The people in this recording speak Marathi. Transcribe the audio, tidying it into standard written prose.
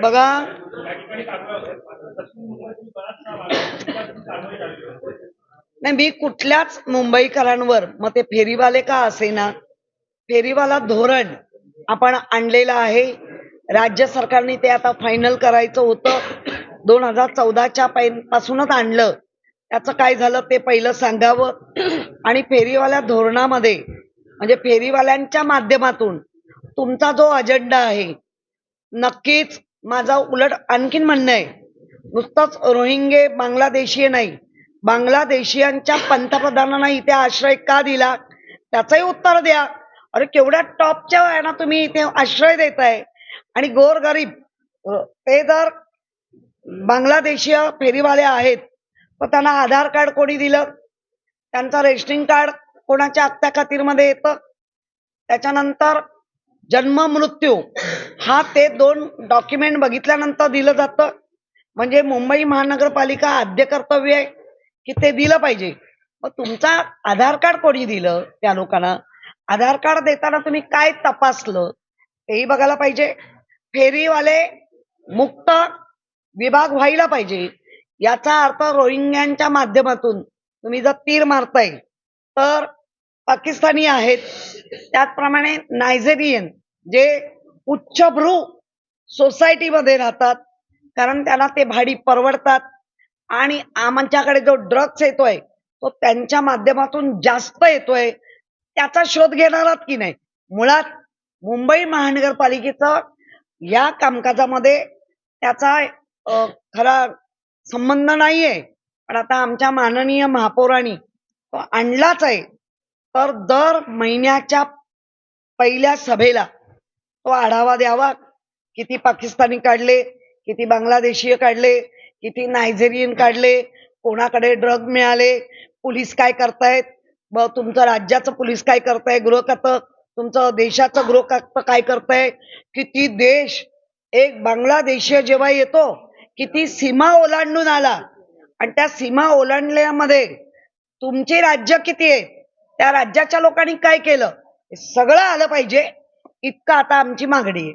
बघा, नाही मी कुठल्याच मुंबईकरांवर, मग ते फेरीवाले का असेना, फेरीवाला धोरण आपण आणलेलं आहे. राज्य सरकारने ते आता फायनल करायचं होतं. 2014च्या पासूनच आणलं. त्याचं काय झालं ते पहिलं सांगावं. आणि फेरीवाल्या धोरणामध्ये म्हणजे फेरीवाल्यांच्या माध्यमातून तुमचा जो अजेंडा आहे, नक्कीच माझा उलट आणखीन म्हणणं आहे, नुसतंच रोहिंगे बांगलादेशीय नाही, बांगलादेशीयांच्या पंतप्रधानांना इथे आश्रय का दिला त्याचंही उत्तर द्या. अरे केवढ्या टॉपच्या वयाना तुम्ही इथे आश्रय देताय. आणि गोरगरीब ते जर बांगलादेशीय फेरीवाले आहेत, तर त्यांना आधार कार्ड कोणी दिलं, त्यांचं रेशनिंग कार्ड कोणाच्या आत्या खातीरमध्ये येतं, त्याच्यानंतर जन्म मृत्यू हा ते 2 डॉक्युमेंट बघितल्यानंतर दिलं जातं. म्हणजे मुंबई महानगरपालिका आद्य कर्तव्य आहे की ते दिलं पाहिजे. मग तुमचा आधार कार्ड कोणी दिलं त्या लोकांना, आधार कार्ड देताना तुम्ही काय तपासलं तेही बघायला पाहिजे. फेरीवाले मुक्त विभाग व्हायला पाहिजे. याचा अर्थ रोहिंग्यांच्या माध्यमातून तुम्ही जर तीर मारताय तर पाकिस्तानी आहेत, त्याचप्रमाणे नायजेरियन जे उच्चभ्रू सोसायटीमध्ये राहतात, कारण त्यांना ते भाडी परवडतात. आणि आमच्याकडे जो ड्रग्स येतोय तो त्यांच्या माध्यमातून जास्त येतोय, त्याचा शोध घेणार आहात की नाही. मुळात मुंबई महानगरपालिकेचं या कामकाजामध्ये त्याचा खरा संबंध नाहीये. पण आता आमच्या माननीय महापौरांनी तो आणलाच आहे, तर दर महिन्याच्या पहिल्या सभेला तो आढावा द्यावा. किती पाकिस्तानी काढले, किती बांगलादेशीय काढले, किती नायजेरियन काढले, कोणाकडे ड्रग मिळाले, पोलीस काय करतायत, तुमचं राज्याचं पोलीस काय करताय, गृह खातं तुमचं देशाचं गृह खातं काय करताय, किती देश एक बांगलादेशीय जेव्हा येतो किती सीमा ओलांडून आला आणि त्या सीमा ओलांडल्यामध्ये तुमचे राज्य किती आहे, त्या राज्याच्या लोकांनी काय केलं, हे सगळं आलं पाहिजे. इतकं आता आमची मागणी आहे.